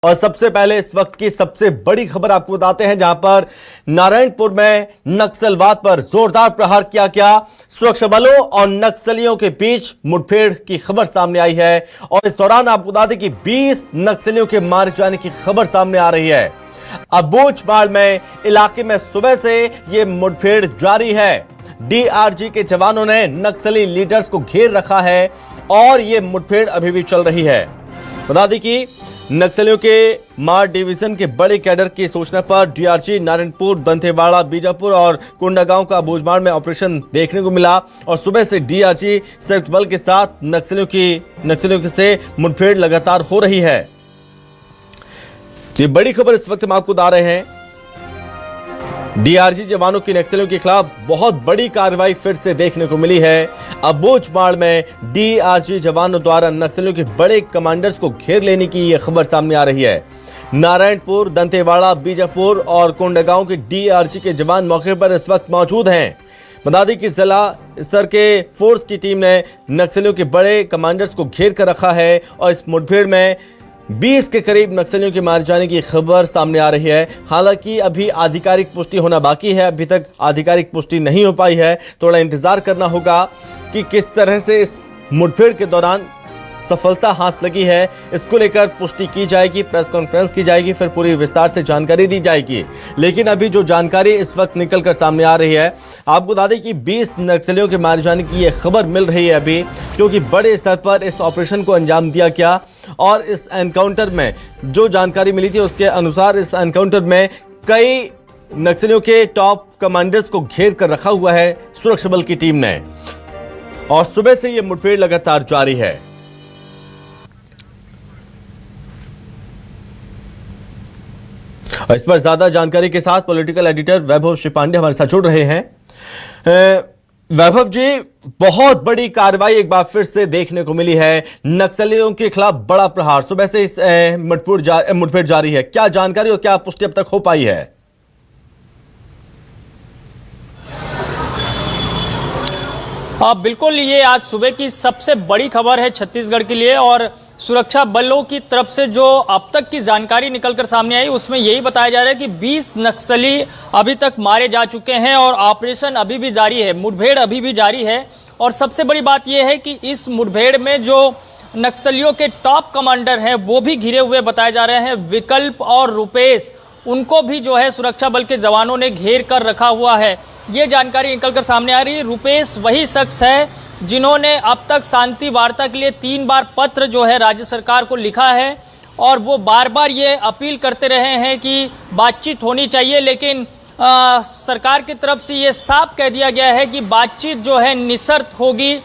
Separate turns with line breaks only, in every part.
और सबसे पहले इस वक्त की सबसे बड़ी खबर आपको बताते हैं, जहां पर नारायणपुर में नक्सलवाद पर जोरदार प्रहार किया गया। सुरक्षा बलों और नक्सलियों के बीच मुठभेड़ की खबर सामने आई है और इस दौरान आपको बता दें कि 20 नक्सलियों के मारे जाने की खबर सामने आ रही है। अबूझमाड़ में इलाके में सुबह से यह मुठभेड़ जारी है। डीआरजी के जवानों ने नक्सली लीडर्स को घेर रखा है और यह मुठभेड़ अभी भी चल रही है। बता दें कि नक्सलियों के मार डिवीजन के बड़े कैडर की सूचना पर डीआरजी नारायणपुर, दंतेवाड़ा, बीजापुर और कोंडागांव का अबूझमाड़ में ऑपरेशन देखने को मिला और सुबह से डीआरजी संयुक्त बल के साथ नक्सलियों से मुठभेड़ लगातार हो रही है। ये बड़ी खबर इस वक्त हम आपको बता रहे हैं। डीआरजी जवानों की नक्सलियों के खिलाफ बहुत बड़ी कार्रवाई फिर से देखने को मिली है। अबूझमाड़ में डीआरजी जवानों द्वारा नक्सलियों के बड़े कमांडर्स को घेर लेने की यह खबर सामने आ रही है। नारायणपुर, दंतेवाड़ा, बीजापुर और कोंडागांव के डीआरजी के जवान मौके पर इस वक्त मौजूद हैं। बता दें कि जिला स्तर के फोर्स की टीम ने नक्सलियों के बड़े कमांडर्स को घेर कर रखा है और इस मुठभेड़ में 20 के करीब नक्सलियों के मारे जाने की खबर सामने आ रही है। हालांकि अभी आधिकारिक पुष्टि होना बाकी है, अभी तक आधिकारिक पुष्टि नहीं हो पाई है। थोड़ा इंतजार करना होगा कि किस तरह से इस मुठभेड़ के दौरान सफलता हाथ लगी है। इसको लेकर पुष्टि की जाएगी, प्रेस कॉन्फ्रेंस की जाएगी, फिर पूरी विस्तार से जानकारी दी जाएगी। लेकिन अभी जो जानकारी इस वक्त निकल कर सामने आ रही है, आपको बता दें कि 20 नक्सलियों के मारे जाने की यह खबर मिल रही है अभी, क्योंकि बड़े स्तर पर इस ऑपरेशन को अंजाम दिया गया और इस एनकाउंटर में जो जानकारी मिली थी उसके अनुसार इस एनकाउंटर में कई नक्सलियों के टॉप कमांडर्स को घेर कर रखा हुआ है सुरक्षा बल की टीम ने और सुबह से यह मुठभेड़ लगातार जारी है। इस पर ज्यादा जानकारी के साथ पॉलिटिकल एडिटर वैभव श्रीपांडे हमारे साथ जुड़ रहे हैं। वैभव जी, बहुत बड़ी कार्रवाई एक बार फिर से देखने को मिली है। नक्सलियों के खिलाफ बड़ा प्रहार, सुबह से इस मुठभेड़ जारी है। क्या जानकारी और क्या पुष्टि अब तक हो पाई है?
बिल्कुल, ये आज सुबह की सबसे बड़ी खबर है छत्तीसगढ़ के लिए और सुरक्षा बलों की तरफ से जो अब तक की जानकारी निकलकर सामने आई उसमें यही बताया जा रहा है कि 20 नक्सली अभी तक मारे जा चुके हैं और ऑपरेशन अभी भी जारी है, मुठभेड़ अभी भी जारी है। और सबसे बड़ी बात यह है कि इस मुठभेड़ में जो नक्सलियों के टॉप कमांडर हैं वो भी घिरे हुए बताए जा रहे हैं। विकल्प और रुपेश, उनको भी जो है सुरक्षा बल के जवानों ने घेर कर रखा हुआ है। ये जानकारी निकलकर सामने आ रही है। रुपेश वही शख्स है जिन्होंने अब तक शांति वार्ता के लिए 3 बार पत्र जो है राज्य सरकार को लिखा है और वो बार बार ये अपील करते रहे हैं कि बातचीत होनी चाहिए, लेकिन सरकार की तरफ से ये साफ कह दिया गया है कि बातचीत जो है निशर्त होगी,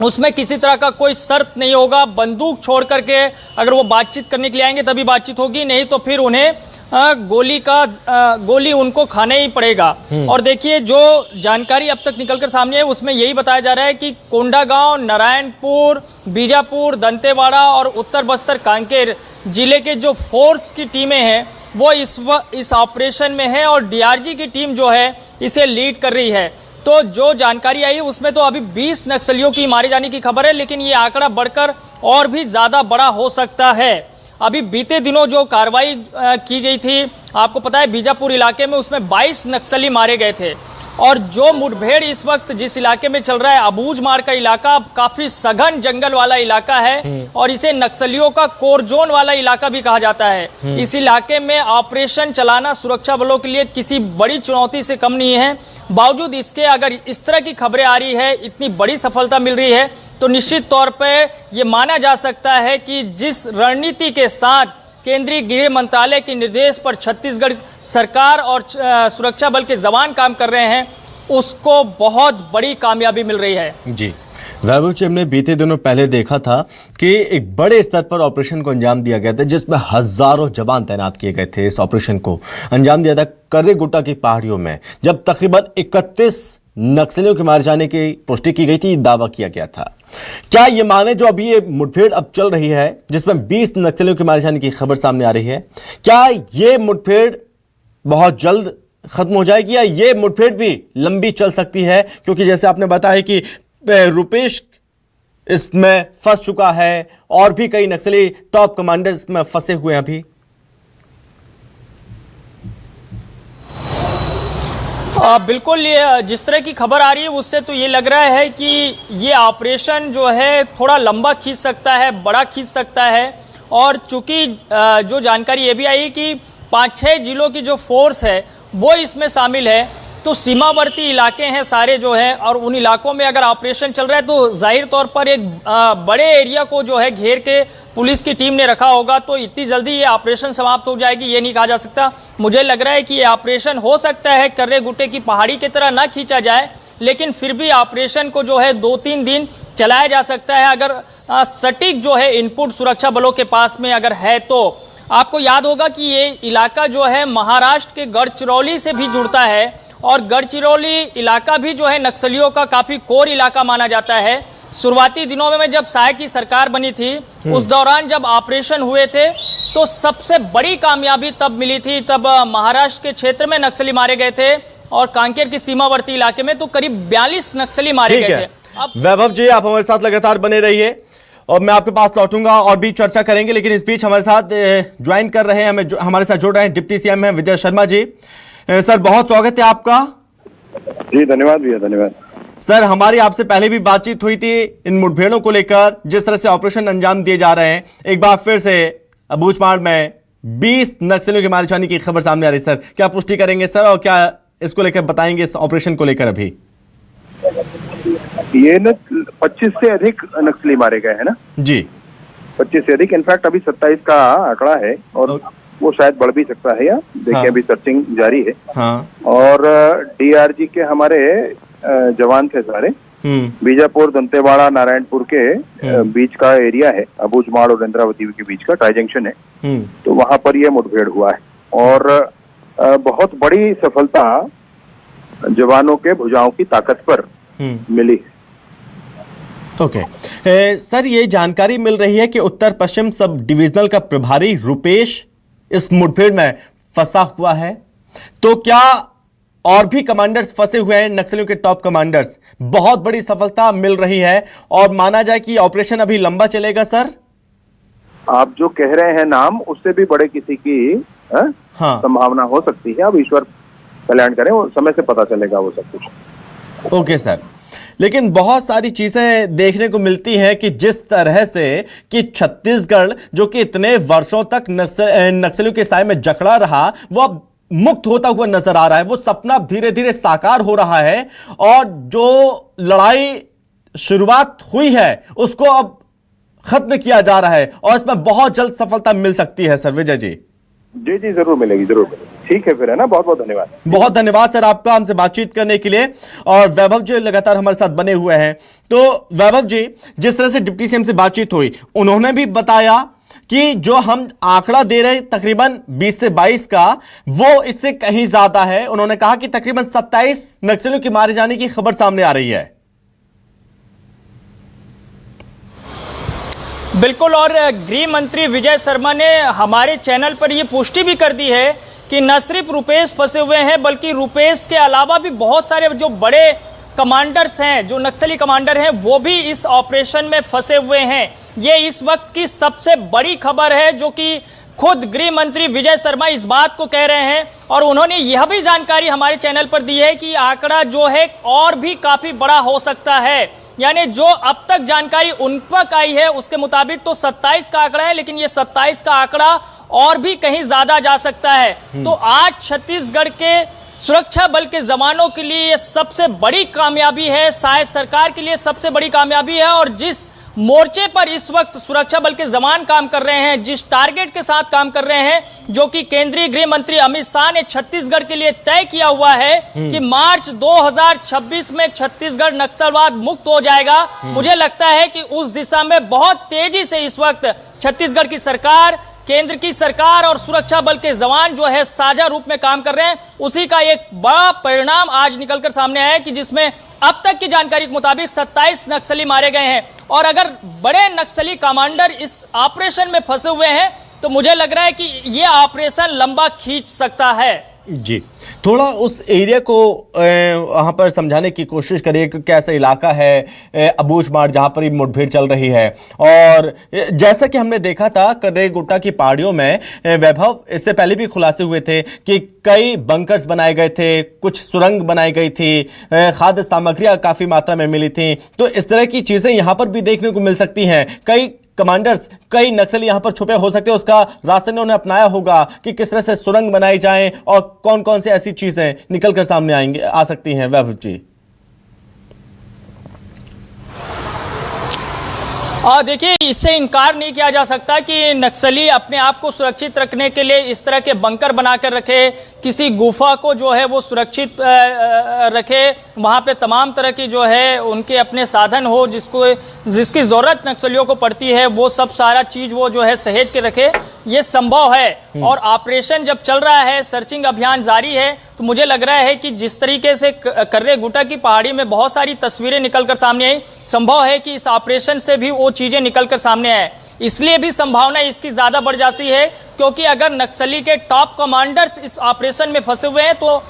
उसमें किसी तरह का कोई शर्त नहीं होगा। बंदूक छोड़ करके अगर वो बातचीत करने के लिए आएंगे तभी बातचीत होगी, नहीं तो फिर उन्हें गोली उनको खाने ही पड़ेगा। और देखिए, जो जानकारी अब तक निकलकर सामने है उसमें यही बताया जा रहा है कि कोंडागांव, नारायणपुर, बीजापुर, दंतेवाड़ा और उत्तर बस्तर कांकेर जिले के जो फोर्स की टीमें हैं वो इस ऑपरेशन में है और डीआरजी की टीम जो है इसे लीड कर रही है। तो जो जानकारी आई उसमें तो अभी 20 नक्सलियों की मारे जाने की खबर है, लेकिन ये आंकड़ा बढ़कर और भी ज्यादा बड़ा हो सकता है। अभी बीते दिनों जो कार्रवाई की गई थी, आपको पता है बीजापुर इलाके में, उसमें 22 नक्सली मारे गए थे। और जो मुठभेड़ इस वक्त जिस इलाके में चल रहा है, अबूझमाड़ का इलाका काफी सघन जंगल वाला इलाका है और इसे नक्सलियों का कोर जोन वाला इलाका भी कहा जाता है। इस इलाके में ऑपरेशन चलाना सुरक्षा बलों के लिए किसी बड़ी चुनौती से कम नहीं है। बावजूद इसके अगर इस तरह की खबरें आ रही है, इतनी बड़ी सफलता मिल रही है, तो निश्चित तौर पर यह माना जा सकता है कि जिस रणनीति के साथ केंद्रीय गृह मंत्रालय के निर्देश पर छत्तीसगढ़ सरकार और सुरक्षा बल के जवान काम कर रहे हैं, उसको बहुत बड़ी कामयाबी मिल रही है। जी,
वैभव जी, हमने बीते दिनों पहले देखा था कि एक बड़े स्तर पर ऑपरेशन को अंजाम दिया गया था जिसमें हजारों जवान तैनात किए गए थे। इस ऑपरेशन को अंजाम दिया था कर्रेगुट्टा की पहाड़ियों में, जब तकरीबन 31 नक्सलियों के मारे जाने की पुष्टि की गई थी, दावा किया गया था। क्या ये माने जो अभी ये मुठभेड़ अब चल रही है जिसमें 20 नक्सलियों के मारे जाने की खबर सामने आ रही है, क्या ये मुठभेड़ बहुत जल्द खत्म हो जाएगी या ये मुठभेड़ भी लंबी चल सकती है? क्योंकि जैसे आपने बताया कि रुपेश इसमें फंस चुका है और भी कई नक्सली टॉप कमांडर्स में फंसे हुए हैं अभी।
बिल्कुल, ये जिस तरह की खबर आ रही है उससे तो ये लग रहा है कि ये ऑपरेशन जो है थोड़ा लंबा खींच सकता है, बड़ा खींच सकता है। और चूंकि जो जानकारी ये भी आई कि 5-6 जिलों की जो फोर्स है वो इसमें शामिल है, तो सीमावर्ती इलाके हैं सारे जो हैं, और उन इलाकों में अगर ऑपरेशन चल रहा है तो जाहिर तौर पर एक बड़े एरिया को जो है घेर के पुलिस की टीम ने रखा होगा। तो इतनी जल्दी ये ऑपरेशन समाप्त हो जाएगी ये नहीं कहा जा सकता। मुझे लग रहा है कि ये ऑपरेशन हो सकता है कर्रे गुट्टे की पहाड़ी की तरह ना खींचा जाए, लेकिन फिर भी ऑपरेशन को जो है 2-3 दिन चलाया जा सकता है अगर सटीक जो है इनपुट सुरक्षा बलों के पास में अगर है तो। आपको याद होगा कि ये इलाका जो है महाराष्ट्र के गढ़चिरौली से भी जुड़ता है, और गढ़चिरौली इलाका भी जो है नक्सलियों का काफी कोर इलाका माना जाता है। शुरुआती दिनों में जब साय की सरकार बनी थी उस दौरान जब ऑपरेशन हुए थे तो सबसे बड़ी कामयाबी तब मिली थी, तब महाराष्ट्र के क्षेत्र में नक्सली मारे गए थे, और कांकेर के सीमावर्ती इलाके में तो करीब 42 नक्सली मारे गए थे।
अब वैभव जी, आप हमारे साथ लगातार बने रहिए और मैं आपके पास लौटूंगा और भी चर्चा करेंगे, लेकिन इस बीच हमारे साथ ज्वाइन कर रहे हैं, हमारे साथ जुड़ रहे हैं डिप्टी सीएम हैं विजय शर्मा जी। सर, बहुत स्वागत है आपका।
जी धन्यवाद भैया, धन्यवाद।
सर, हमारी आपसे पहले भी बातचीत हुई थी इन मुठभेड़ों को लेकर, जिस तरह से ऑपरेशन अंजाम दिए जा रहे हैं। एक बार फिर से अबूझमाड़ में 20 नक्सलियों के मारे जाने की खबर सामने आ रही है। सर, क्या पुष्टि करेंगे सर, और क्या इसको लेकर बताएंगे इस ऑपरेशन को लेकर? अभी
ये 25 से अधिक नक्सली मारे गए हैं ना
जी,
25 से अधिक। इनफैक्ट अभी 27 का आंकड़ा है और वो शायद बढ़ भी सकता है, या देखिए। हाँ। अभी सर्चिंग जारी है। हाँ। और डीआरजी के हमारे जवान थे सारे, बीजापुर, दंतेवाड़ा, नारायणपुर के बीच का एरिया है, अबूझमाड़ और इंद्रावती के बीच का ट्राई जंक्शन है, तो वहां पर यह मुठभेड़ हुआ है और बहुत बड़ी सफलता जवानों के भुजाओं की ताकत पर मिली।
ओके। सर, ये जानकारी मिल रही है कि उत्तर पश्चिम सब डिविजनल का प्रभारी रुपेश इस मुठभेड़ में फंसा हुआ है, तो क्या और भी कमांडर्स फंसे हुए हैं? नक्सलियों के टॉप कमांडर्स, बहुत बड़ी सफलता मिल रही है और माना जाए कि ऑपरेशन अभी लंबा चलेगा। सर,
आप जो कह रहे हैं नाम, उससे भी बड़े किसी की हाँ, संभावना हो सकती है। अब ईश्वर कल्याण करें, वो समय से पता चलेगा वो सब कुछ।
ओके सर, लेकिन बहुत सारी चीजें देखने को मिलती हैं कि जिस तरह से कि छत्तीसगढ़ जो कि इतने वर्षों तक नक्सलियों के साए में जकड़ा रहा, वो अब मुक्त होता हुआ नजर आ रहा है। वो सपना धीरे धीरे साकार हो रहा है और जो लड़ाई शुरुआत हुई है उसको अब खत्म किया जा रहा है और इसमें बहुत जल्द सफलता मिल सकती है। सर विजय जी।
जी जी, जरूर मिलेगी, जरूर मिलेगी। ठीक है फिर, है ना। बहुत बहुत धन्यवाद।
बहुत धन्यवाद सर आपका हमसे बातचीत करने के लिए। और वैभव जी लगातार हमारे साथ बने हुए हैं। तो वैभव जी, जिस तरह से डिप्टी सीएम से बातचीत हुई, उन्होंने भी बताया कि जो हम आंकड़ा दे रहे तकरीबन 20 से 22 का, वो इससे कहीं ज्यादा है। उन्होंने कहा कि तकरीबन 27 नक्सलियों के मारे जाने की खबर सामने आ रही है।
बिल्कुल, और गृह मंत्री विजय शर्मा ने हमारे चैनल पर यह पुष्टि भी कर दी है कि न सिर्फ रुपेश फंसे हुए हैं, बल्कि रुपेश के अलावा भी बहुत सारे जो बड़े कमांडर्स हैं, जो नक्सली कमांडर हैं, वो भी इस ऑपरेशन में फंसे हुए हैं। ये इस वक्त की सबसे बड़ी खबर है, जो कि खुद गृह मंत्री विजय शर्मा इस बात को कह रहे हैं। और उन्होंने यह भी जानकारी हमारे चैनल पर दी है कि आंकड़ा जो है और भी काफी बड़ा हो सकता है। यानी जो अब तक जानकारी उन तक आई है उसके मुताबिक तो 27 का आंकड़ा है, लेकिन ये 27 का आंकड़ा और भी कहीं ज्यादा जा सकता है। तो आज छत्तीसगढ़ के सुरक्षा बल के जवानों के लिए ये सबसे बड़ी कामयाबी है, शायद सरकार के लिए सबसे बड़ी कामयाबी है। और जिस मोर्चे पर इस वक्त सुरक्षा बल के जवान काम कर रहे हैं, जिस टारगेट के साथ काम कर रहे हैं, जो कि केंद्रीय गृह मंत्री अमित शाह ने छत्तीसगढ़ के लिए तय किया हुआ है कि मार्च 2026 में छत्तीसगढ़ नक्सलवाद मुक्त हो जाएगा, मुझे लगता है कि उस दिशा में बहुत तेजी से इस वक्त छत्तीसगढ़ की सरकार, केंद्र की सरकार और सुरक्षा बल के जवान जो है साझा रूप में काम कर रहे हैं। उसी का एक बड़ा परिणाम आज निकलकर सामने आया है कि जिसमें अब तक की जानकारी के मुताबिक 27 नक्सली मारे गए हैं। और अगर बड़े नक्सली कमांडर इस ऑपरेशन में फंसे हुए हैं तो मुझे लग रहा है कि यह ऑपरेशन लंबा खींच सकता है।
जी, थोड़ा उस एरिया को वहाँ पर समझाने की कोशिश करिए कि कैसा इलाका है अबूझमाड़ जहाँ पर ये मुठभेड़ चल रही है। और जैसा कि हमने देखा था कर्रे गुट्टा की पहाड़ियों में, वैभव, इससे पहले भी खुलासे हुए थे कि कई बंकर्स बनाए गए थे, कुछ सुरंग बनाई गई थी, खाद्य सामग्रियाँ काफ़ी मात्रा में मिली थी। तो इस तरह की चीज़ें यहाँ पर भी देखने को मिल सकती हैं। कई कमांडर्स, कई नक्सली यहां पर छुपे हो सकते हैं, उसका रास्ते ने उन्हें अपनाया होगा कि किस तरह से सुरंग बनाई जाए और कौन कौन से ऐसी चीजें निकलकर सामने आ सकती हैं। वैभव जी,
देखिए, इससे इनकार नहीं किया जा सकता कि नक्सली अपने आप को सुरक्षित रखने के लिए इस तरह के बंकर बनाकर रखे, किसी गुफा को जो है वो सुरक्षित रखे, वहाँ पे तमाम तरह की जो है उनके अपने साधन हो, जिसकी ज़रूरत नक्सलियों को पड़ती है, वो सब सारा चीज़ वो जो है सहेज के रखे। ये संभव है। और ऑपरेशन जब चल रहा है, सर्चिंग अभियान जारी है, तो मुझे लग रहा है कि जिस तरीके से कर्रे गुट्टा की पहाड़ी में बहुत सारी तस्वीरें निकलकर सामने आई, संभव है कि इस ऑपरेशन से भी वो चीजें निकलकर सामने आए। इसलिए भी संभावना इसकी ज्यादा बढ़ जाती है, क्योंकि अगर नक्सली के टॉप कमांडर्स इस ऑपरेशन में फंसे हुए हैं, तो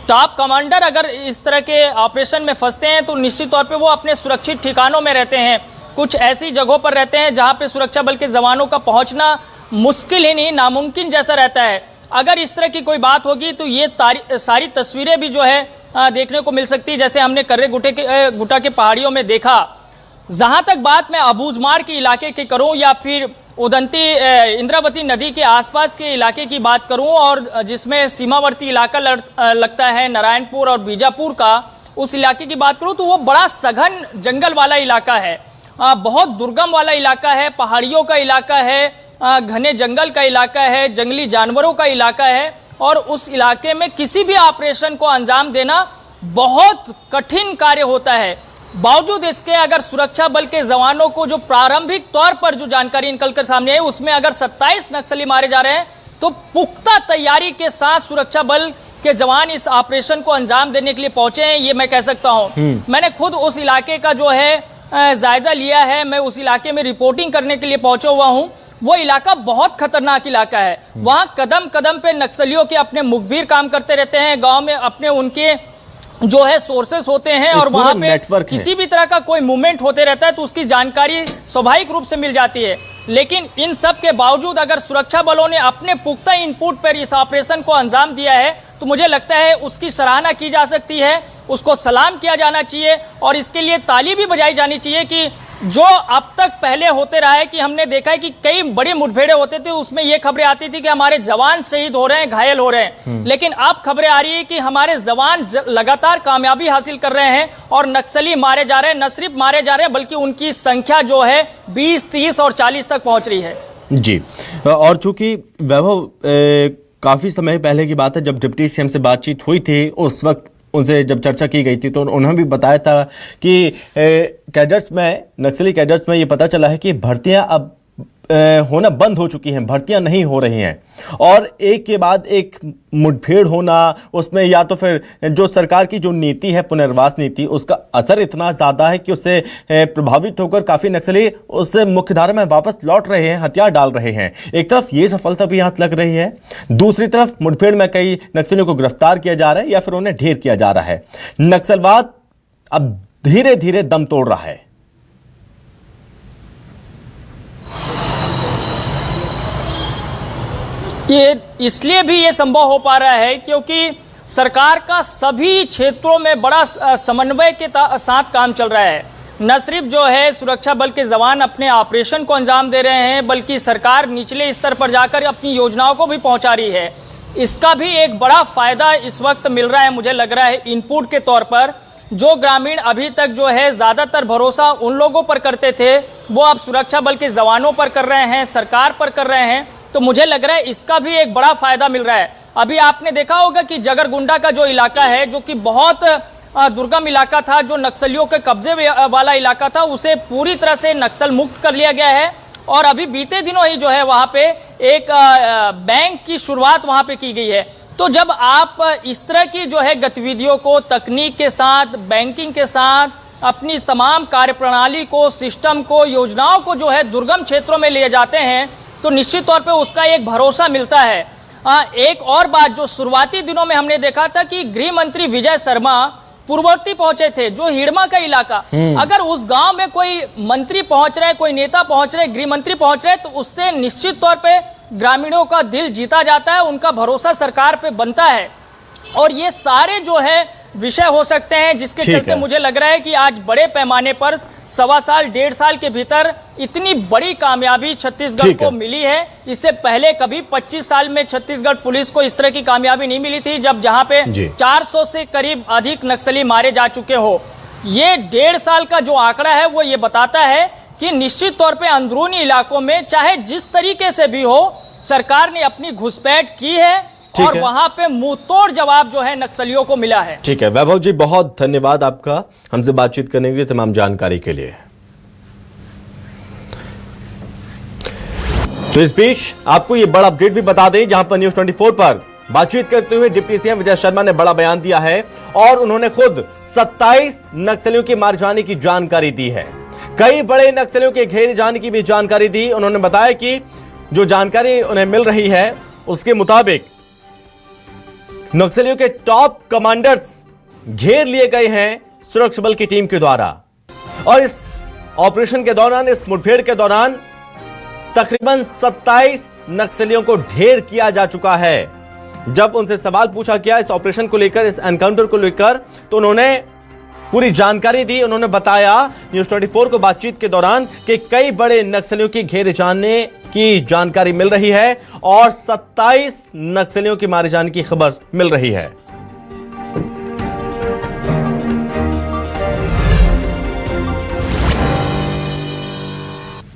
टॉप कमांडर अगर इस तरह के ऑपरेशन में फंसते हैं तो निश्चित तौर पे वो अपने सुरक्षित ठिकानों में रहते हैं, कुछ ऐसी जगहों पर रहते हैं जहां पे सुरक्षा बल के जवानों का पहुंचना मुश्किल ही नहीं, नामुमकिन जैसा रहता है। अगर इस तरह की कोई बात होगी तो ये सारी तस्वीरें भी जो है देखने को मिल सकती है, जैसे हमने कर्रे गुट्टा के पहाड़ियों में देखा। जहां तक बात मैं अबूझमाड़ के इलाके की करूं या फिर उदंती इंद्रावती नदी के आसपास के इलाके की बात करूं, और जिसमें सीमावर्ती इलाका लगता है नारायणपुर और बीजापुर का, उस इलाके की बात करूं तो वो बड़ा सघन जंगल वाला इलाका है, बहुत दुर्गम वाला इलाका है, पहाड़ियों का इलाका है, घने जंगल का इलाका है, जंगली जानवरों का इलाका है। और उस इलाके में किसी भी ऑपरेशन को अंजाम देना बहुत कठिन कार्य होता है। बावजूद इसके अगर सुरक्षा बल के जवानों को जो प्रारंभिक तौर पर जो जानकारी निकलकर सामने आई, उसमें अगर 27 नक्सली मारे जा रहे हैं, तो पुख्ता तैयारी के साथ सुरक्षा बल के जवान इस ऑपरेशन को अंजाम देने के लिए पहुंचे हैं, ये मैं कह सकता हूं। मैंने खुद उस इलाके का जो है जायजा लिया है, मैं उस इलाके में रिपोर्टिंग करने के लिए पहुंचा हुआ हूं। वो इलाका बहुत खतरनाक इलाका है। वहां कदम कदम पे नक्सलियों के अपने मुखबिर काम करते रहते हैं, गांव में अपने उनके जो है सोर्सेस होते हैं, और वहां पे किसी भी तरह का कोई मूवमेंट होते रहता है तो उसकी जानकारी स्वाभाविक रूप से मिल जाती है। लेकिन इन सब के बावजूद अगर सुरक्षा बलों ने अपने पुख्ता इनपुट पर इस ऑपरेशन को अंजाम दिया है, तो मुझे लगता है उसकी सराहना की जा सकती है, उसको सलाम किया जाना चाहिए, और इसके लिए ताली भी बजाई जानी चाहिए कि जो अब तक पहले होते रहा है कि हमने देखा है कि कई बड़ी मुठभेड़े होते थे, उसमें यह खबरें आती थी कि हमारे जवान शहीद हो रहे हैं, घायल हो रहे हैं, लेकिन अब खबरें आ रही है कि हमारे जवान लगातार कामयाबी हासिल कर रहे हैं और नक्सली मारे जा रहे हैं। न सिर्फ मारे जा रहे हैं बल्कि उनकी संख्या जो है 20, 30 और 40 तक पहुंच रही है।
जी, और चूंकि वैभव काफी समय पहले की बात है, जब डिप्टी सीएम से बातचीत हुई थी, उस वक्त उनसे जब चर्चा की गई थी तो उन्होंने भी बताया था कि कैडर्स में, नक्सली कैडर्स में ये पता चला है कि भर्तियां अब होना बंद हो चुकी हैं, भर्तियां नहीं हो रही हैं, और एक के बाद एक मुठभेड़ होना, उसमें या तो फिर जो सरकार की जो नीति है, पुनर्वास नीति, उसका असर इतना ज़्यादा है कि उससे प्रभावित होकर काफ़ी नक्सली उससे मुख्यधारा में वापस लौट रहे हैं, हथियार डाल रहे हैं। एक तरफ ये सफलता भी हाथ लग रही है, दूसरी तरफ मुठभेड़ में कई नक्सलियों को गिरफ्तार किया जा रहा है या फिर उन्हें ढेर किया जा रहा है। नक्सलवाद अब धीरे धीरे दम तोड़ रहा है।
ये इसलिए भी ये संभव हो पा रहा है क्योंकि सरकार का सभी क्षेत्रों में बड़ा समन्वय के साथ काम चल रहा है। न सिर्फ जो है सुरक्षा बल के जवान अपने ऑपरेशन को अंजाम दे रहे हैं, बल्कि सरकार निचले स्तर पर जाकर अपनी योजनाओं को भी पहुंचा रही है। इसका भी एक बड़ा फायदा इस वक्त मिल रहा है, मुझे लग रहा है इनपुट के तौर पर। जो ग्रामीण अभी तक जो है ज्यादातर भरोसा उन लोगों पर करते थे, वो अब सुरक्षा बल के जवानों पर कर रहे हैं, सरकार पर कर रहे हैं। तो मुझे लग रहा है इसका भी एक बड़ा फायदा मिल रहा है। अभी आपने देखा होगा कि जगरगुंडा का जो इलाका है, जो कि बहुत दुर्गम इलाका था, जो नक्सलियों के कब्जे वाला इलाका था, उसे पूरी तरह से नक्सल मुक्त कर लिया गया है। और अभी बीते दिनों ही जो है वहां पे एक बैंक की शुरुआत वहां पे की गई है। तो जब आप इस तरह की जो है गतिविधियों को तकनीक के साथ, बैंकिंग के साथ, अपनी तमाम कार्यप्रणाली को, सिस्टम को, योजनाओं को जो है दुर्गम क्षेत्रों में ले जाते हैं, तो निश्चित तौर पे उसका एक भरोसा मिलता है। एक और बात जो शुरुआती दिनों में हमने देखा था कि गृह मंत्री विजय शर्मा पूर्ववर्ती पहुंचे थे, जो हिड़मा का इलाका, अगर उस गांव में कोई मंत्री पहुंच रहे, कोई नेता पहुंच रहे, गृह मंत्री पहुंच रहे, तो उससे निश्चित तौर पे ग्रामीणों का दिल जीता जाता है, उनका भरोसा सरकार पे बनता है। और ये सारे जो है विषय हो सकते हैं जिसके चलते मुझे लग रहा है कि आज बड़े पैमाने पर 1.25 साल 1.5 साल के भीतर इतनी बड़ी कामयाबी छत्तीसगढ़ को मिली है। इससे पहले कभी 25 साल में छत्तीसगढ़ पुलिस को इस तरह की कामयाबी नहीं मिली थी, जब जहां पे 400 से करीब अधिक नक्सली मारे जा चुके हो। ये 1.5 साल का जो आंकड़ा है वो ये बताता है कि निश्चित तौर पे अंदरूनी इलाकों में चाहे जिस तरीके से भी हो, सरकार ने अपनी घुसपैठ की है और वहां पे मुंहतोड़ जवाब जो है नक्सलियों को मिला है।
ठीक है वैभव जी, बहुत धन्यवाद आपका हमसे बातचीत करने के लिए, तमाम जानकारी के लिए। तो इस बीच आपको ये बड़ा अपडेट भी बता दें, जहां पर न्यूज़ 24 पर बातचीत करते हुए डिप्टी सीएम विजय शर्मा ने बड़ा बयान दिया है और उन्होंने खुद 27 नक्सलियों के मार जाने की जानकारी दी है। कई बड़े नक्सलियों के घेरे जाने की भी जानकारी दी। उन्होंने बताया कि जो जानकारी उन्हें मिल रही है उसके मुताबिक नक्सलियों के टॉप कमांडर्स घेर लिए गए हैं सुरक्षा बल की टीम के द्वारा, और इस ऑपरेशन के दौरान, इस मुठभेड़ के दौरान तकरीबन 27 नक्सलियों को ढेर किया जा चुका है। जब उनसे सवाल पूछा गया इस ऑपरेशन को लेकर, इस एनकाउंटर को लेकर, तो उन्होंने पूरी जानकारी दी। उन्होंने बताया न्यूज़ 24 को बातचीत के दौरान कि कई बड़े नक्सलियों की घेरे जाने की जानकारी मिल रही है और 27 नक्सलियों के मारे जाने की खबर मिल रही है।